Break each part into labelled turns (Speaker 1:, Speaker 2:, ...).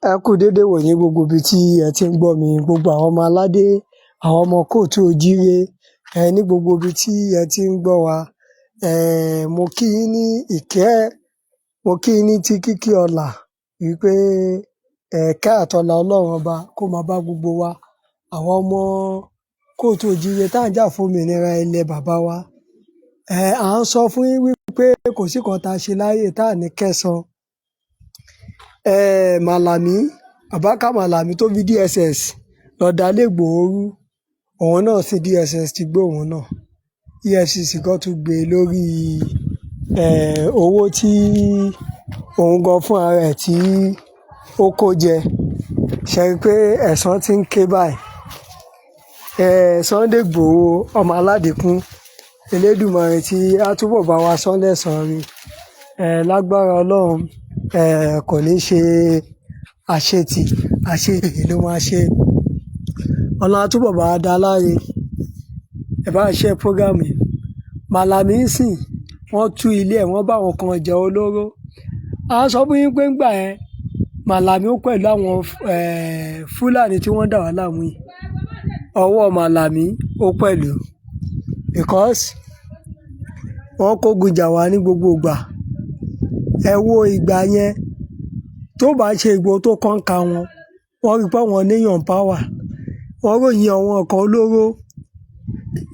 Speaker 1: Ẹ kú dédé wòyí gbogbo ibi tí ẹ ti ń gbọ́ mi, gbogbo àwọn ọmọ aládé, àwọn ọmọ kóòtù òjíire, ní gbogbo ibi tí ẹ ti ń gbọ́ wa. Mo kí yín ní mo kí yín ní ti kíkí ọlà wípé ìkẹ́ àtọlà Ọlọ́run ọba kó máa bá gbogbo wa. Àwọn ọmọ kóòtù òjíire tá à ń jà fún òmìnira ilẹ̀ bàbá wa. À ń sọ fún yín wípé kò sí kan tá a ṣe láyé tá à ní kẹ́san. Màlàmí, Abubakar Màlàmí tó fi DSS lọ dalé Ìgbòho rú, òun náà sí DSS ti gbé òun náà. EFCC kan tún gbé lórí owó tí òun gan fún ara ẹ̀ tí ó kó jẹ. Ṣe rí pé ẹ̀san ti ń ké báyìí. Sunday Ìgbòho ọmọ Aládìkún, Elédùmarè tí á túbọ̀ bá wa san lẹ́san rí. Lágbára Ọlọ́run, kò ní ṣe àṣetì, àṣeyè ló máa ṣe. Ọlọ́run á túbọ̀ bá wa dá láre. Ẹ bá ṣe program yìí. Màlàmí sìn, wọ́n tú ilé ẹ̀, wọ́n bá àwọn kan jẹ olóró. A sọ fún yín pé ńgbà yẹn, Màlàmí ó pẹ̀lú àwọn Fúlàní tí wọ́n dà wá láàmú yìí. Ọwọ́ Màlàmí ó pẹ̀lú because wọ́n kógun jà wá ní gbogbo ìgbà. Ẹ wo ìgbà yẹn tó bá ṣe Ìgbòho tó kọ́ńkà wọn, wọ́n rí pé àwọn níyàn power. Wọ́n ròyìn àwọn nǹkan olóró.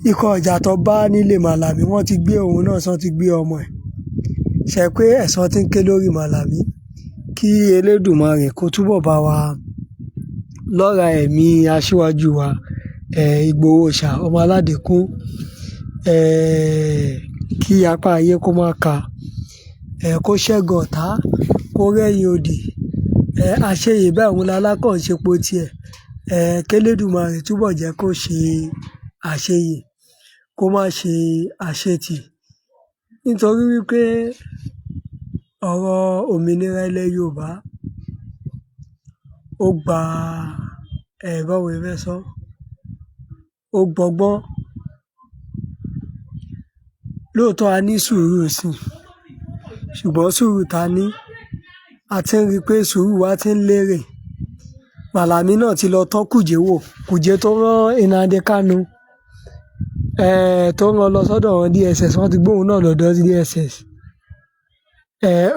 Speaker 1: Ikọ̀ ìjà tó bá nílé Màlàmí, wọ́n ti gbé òun náà sán, ti gbé ọmọ ẹ̀. Ṣe pé ẹ̀san ti ń ké lórí Màlàmí. Kí Elédùmarè kó túbọ̀ bá wa lọ́ra ẹ̀mí aṣíwájú wa, Ìgbòho Òòṣà ọmọ Aládìkún. Kí apá ayé kó má ka. Kó ṣẹ́gun ọ̀tá, kó rẹ́yìn òdì. Àṣeyè báyìí òun lálákàn ṣe po tiẹ̀. Kí Elédùmarè túbọ̀ jẹ́ kó ṣe àṣeyè, kó má ṣe àṣetì. Nítorí wípé ọ̀rọ̀ òmìnira ilẹ̀ Yorùbá ó gba báwo ni mo fẹ́ sọ, ó gbọ́gbọ́n. Lóòótọ́ a ní sùúrù sí, ṣùgbọ́n sùúrù ta ní, a ti ń rí pé sùúrù wa ti ń lérè. Màlàmí náà ti lọ tọ́ Kùjé wò. Kùjé tó rán Nnamdi Kanu, tó rán lọ sọ́dọ̀ àwọn DSS, wọ́n ti gbé òun náà lọ́dọ̀ DSS.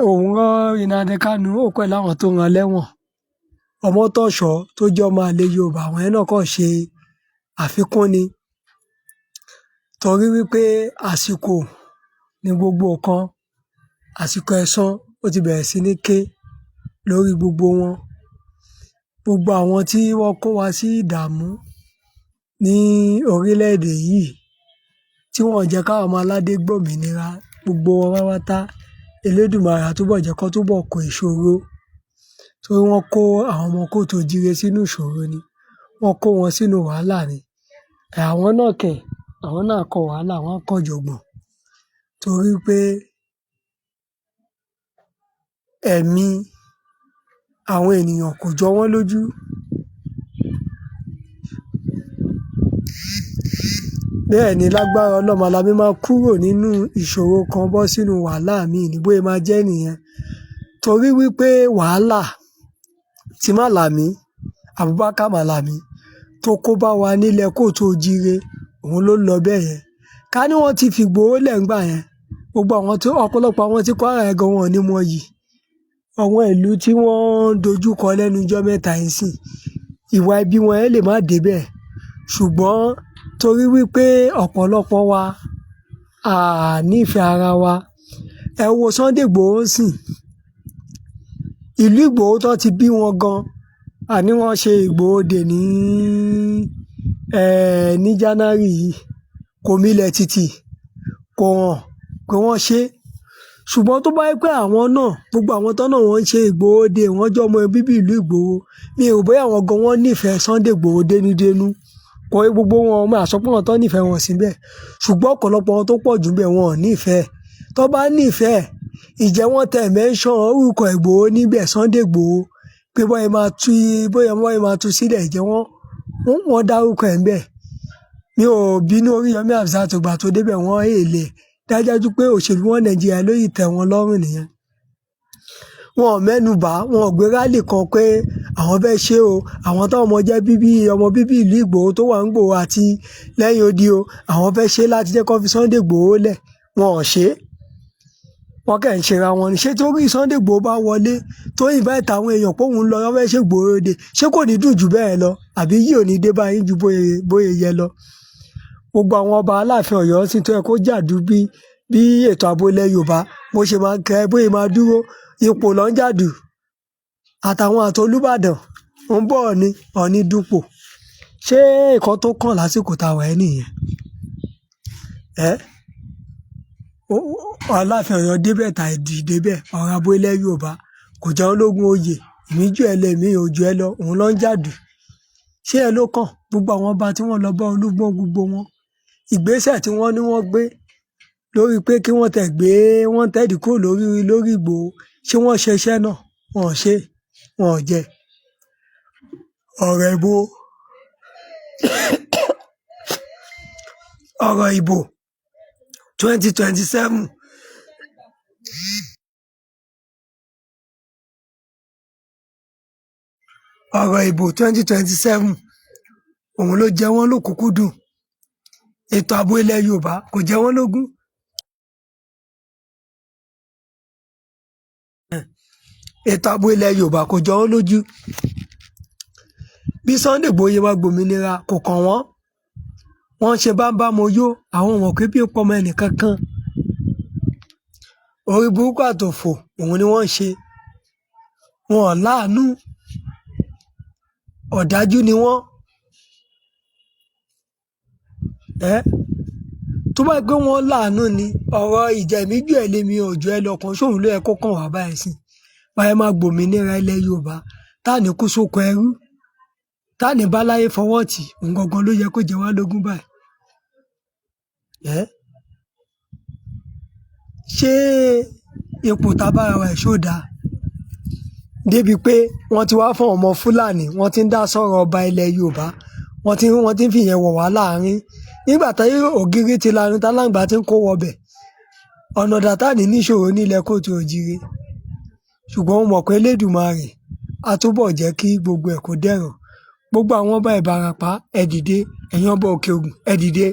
Speaker 1: Òun rán Nnamdi Kanu, ó pẹ̀lú àwọn tó rán lẹ́wọ̀n. Ọmọ́tọ̀ṣọ́ tó jẹ́ ọmọ àlè Yorùbá, àwọn yẹn náà kàn ṣe àfikún ni. Torí wípé àsìkò ní gbogbo nǹkan, àsìkò ẹ̀san ó ti bẹ̀rẹ̀ sí ní ké lórí gbogbo wọn. Gbogbo àwọn tí wọ́n kó wa sí ìdààmú ní orílẹ̀-èdè yìí, tí wọ́n jẹ́ káwọn ọmọ aládé gbòmìnira, gbogbo wọn pátápátá, Elédùmarè á túbọ̀ jẹ́ kó túbọ̀ kó ìṣòro. Torí wọ́n kó àwọn ọmọ kóòtù òjíire sínú ìṣòro ni. Wọ́n kó wọn sínú wàhálà ni. Àwọn náà kẹ̀, àwọn náà kọ wàhálà, wọ́n kọ jọ̀gbọ̀n. Torí pé ẹ̀mí àwọn ènìyàn kò jọ wọ́n lójú. Bẹ́ẹ̀ ni lágbára Ọlọ́run, Màlàmí máa kúrò nínú ìṣòro kan bọ́ sínú wàhálà míì ní bóyá máa jẹ́ nìyẹn. Torí wípé wàhálà tí Màlàmí, Abubakar Màlàmí tó kó bá wa nílẹ̀ kóòtù òjíire, òun ló lọ bẹ́ẹ̀ yẹn. Ká ní wọ́n ti fi Ìgbòho lẹ̀ ńgbà yẹn, gbogbo àwọn tí ọ̀pọ̀lọpọ̀ àwọn tí Kwara yẹn gan wọn ò ní mọ yìí. Àwọn ìlú tí wọ́n dojú kọ lẹ́nu ijọ́ mẹ́ta yìí sìn, ìwà ibi wọn yẹn lè má dé bẹ́ẹ̀. Ṣùgbọ́n torí wípé ọ̀pọ̀lọpọ̀ wa à nífẹ̀ẹ́ ara wa. Ẹ wo Sunday Ìgbòho sìn. Ìlú Ìgbòho tó ti bí wọn gan, àní wọ́n ṣe Ìgbòho Day ní January yìí, kò mílẹ̀ títì, kò hàn pé wọ́n ṣe. Ṣùgbọ́n tó bá yẹ pé àwọn náà, gbogbo àwọn tó náà wọ́n ń ṣe Ìgbòho Day, wọ́n jọ ọmọ bíbí ìlú Ìgbòho. Mi ò bóyá àwọn gan wọ́n nífẹ̀ẹ́ Sunday Ìgbòho dénúdénú. Kò yẹ gbogbo wọn, máa sọ pé wọn tó nífẹ̀ẹ́ wọn síbẹ̀. Ṣùgbọ́n ọ̀pọ̀lọpọ̀ wọn tó pọ̀ jù bẹ́ẹ̀ wọn ò nífẹ̀ẹ́. Tó bá nífẹ̀ẹ́, ìjẹ́ wọ́n tẹ̀ mention orúkọ Ìgbòho níbẹ̀, Sunday Ìgbòho, pé bóyá máa tú sílẹ̀, ìjẹ́ wọ́n dárúkọ ẹ̀ ńbẹ̀. Mi ò bínú Oríyọmí Hamzat ìgbà tó débẹ̀ wọ́n èlé. Dájájú pé òṣèlú wọn Nàìjíríà ló yìí tẹ́ wọn lọ́rùn nìyẹn. wọn ò mẹ́nu bà, wọn ò gbé rálì kan pé àwọn fẹ́ ṣe o, àwọn táwọn ọmọ bíbí ìlú Ìgbòho tó wà ń Ìgbòho àti lẹ́yìn odi o, àwọn fẹ́ ṣe láti jẹ́ kó fi Sunday Ìgbòho lẹ̀, wọn ò ṣe. Wọ́n kàn ń ṣera wọn ni. Ṣé torí Sunday Ìgbòho bá wọlé tó invite àwọn èèyàn pé òun lọ wọ́n fẹ́ ṣe Ìgbòho Day, ṣé kò ní dùn jù bẹ́ẹ̀ lọ? Àbí yìí ò ní dé báyìí ju bóyá yẹ lọ? Gbogbo àwọn ọba Aláàfin Ọ̀yọ́ sì tó yẹ kó jàdú bí ètò ààbò ilẹ̀ Yorùbá bó ṣe máa kẹ́ bóyá máa dúró ipò lọ́ ń jàdù àtàwọn àtolúbàdàn ń bọ̀ ní Ọọ̀ni dupò. Ṣé nǹkan tó kàn lásìkò táwa ẹ nìyẹn? Aláàfin Ọ̀yọ́ débẹ̀ tàìdì débẹ̀ ọ̀rọ̀ ààbò ilẹ̀ Yorùbá kò jẹ́ wọn lógún oyè, èmi jù ẹ lọ èmi ò jù ẹ lọ, òun ló ń jàdù. Ṣé ẹ ló kàn? Gbogbo àwọn ọba tí wọ́n lọ bá Olúgbọ́n gbogbo wọn, ìgbésẹ̀ tí wọ́n ní wọ́n gbé lórí pé kí wọ́n tẹ̀dí kúrò lórí Ìgbòho, ṣé wọ́n ṣe iṣẹ́ náà? Wọn ò ṣe, wọn ò jẹ. Ọ̀rọ̀ ìbò 2027 òun ló jẹ wọ́n lókùnkúndùn. Ètò ààbò ilẹ̀ Yorùbá kò jẹ wọ́n lógún. Ètò ààbò ilẹ̀ Yorùbá kò jọ wọ́n lójú. Bí Sunday Igboho wá gbòmìnira kò kàn wọ́n. Wọ́n ṣe bámbámoyó, àwọn ọmọ pé bí ó pọmọ ẹnìkankan. Orí burúkú àtòfò òun ni wọ́n ṣe. Wọn ò láàánú. Ọ̀dájú ni wọ́n. Tó bá gbé wọn láàánú ni ọ̀rọ̀ ìjà èmi jù ẹ lémi ò jù ẹ lọ kan ṣóun ló yẹ kó kàn wá báyìí sí. Báyìí máa gbòmìnira ilẹ̀ Yorùbá táà ní kú sóko ẹrú, táà ní báláyé fọwọ́ tì, òun gangan ló yẹ kó jẹ wá lógún báyìí. Ṣé ipò tábára wa ṣó dáa? Débi pé wọ́n ti wá fún ọmọ Fúlàní, wọ́n ti ń dá sọ̀rọ̀ ọba ilẹ̀ Yorùbá, wọ́n ti ń fìyẹn wọ̀ wá láàrin. Nígbà tí ògiri ti lanu táláǹgbá ti ń kó wọbẹ̀, ọ̀nà dàtà ní níṣòro nílẹ̀ Kóòtù Òjìrè. Ṣùgbọ́n mo mọ̀ pé Elédùmarè á túbọ̀ jẹ́ kí gbogbo ẹ̀ kó dẹ̀rọ̀. Gbogbo àwọn ọba Ìbàràpá ẹ dìde, ẹ̀yin ọba Òkè Ògùn ẹ dìde.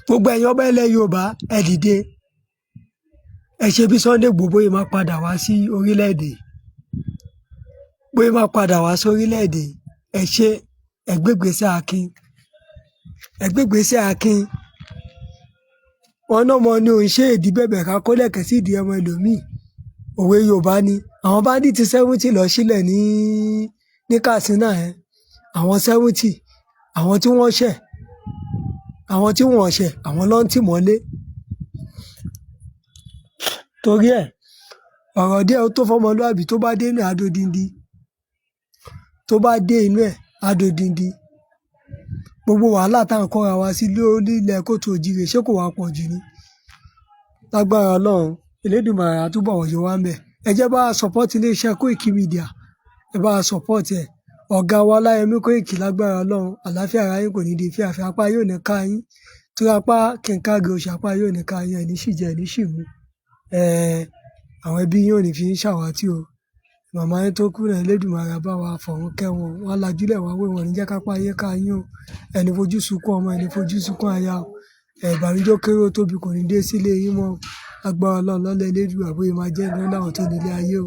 Speaker 1: Gbogbo ẹ̀yin ọba ilẹ̀ Yorùbá ẹ dìde. Ẹ ṣe bí Sunday Igboho bóyá máa padà wá sí orílẹ̀-èdè. Bóyá máa padà wá sí orílẹ̀-èdè. Ẹ ṣe ẹgbẹ́gbèsè akin. Ẹgbẹ́gbèsè akin. Wọn náà mọ ní òun ṣe ìdí bẹ̀bẹ̀ ká kó lẹ̀kẹ̀ sí ìdí ọmọ ẹlòmíì. Òwe Yorùbá ni. Àwọn bandit 70 lọ sílẹ̀ ní Katsina àwọn 70. Àwọn tí wọ́n ṣẹ̀. Àwọn tí wọ́n ṣẹ̀. Àwọn ló ń tì mọ́lé. Torí ẹ̀ ọ̀rọ̀ díẹ̀ ó tó fọmọlúàbí tó bá dé inú ẹ̀ adodindi. Tó bá dé inú ẹ̀ adodindi. Gbogbo wàhálà tá à ń kọ́ra wa sí lórílẹ̀ Kóòtù Òjìrè ṣé kò wá pọ̀ jù ni? Lágbára Ọlọ́run, Elédùmarè á túbọ̀ wọ̀nyí wá ń bẹ̀. Ẹ jẹ́ bá a support iléeṣẹ́ Koiki Media. Ẹ bá a support ẹ̀. Ọ̀gá wa Ọláyẹmí Koiki lágbára Ọlọ́run, àlàáfíà ara yín kò ní di fíafíà, apá yóò ní ká yín. Torí apá kì í káge oṣù, apá yóò ní ká yín, ẹni sì jẹ ẹni sì mú. Àwọn ẹbí yín ò ní fi ń ṣàwátì o. Màmá yín tó kú náà Elédùmarè bá wa fọ̀run kẹ́ wọn. Wọ́n lajúlẹ̀ wá wé wọn ní jẹ́ kápá ayé ká yín o. Ẹni fojú sunkún ọmọ, ẹni fojú sunkún aya o. Ìbànújẹ́ kéré ó tóbi kò ní dé sílé yín mọ́. Lágbára Ọlọ́run lọ́lá Elédùà bóyá máa jẹ́ ìran láwọn tó nílé ayé o.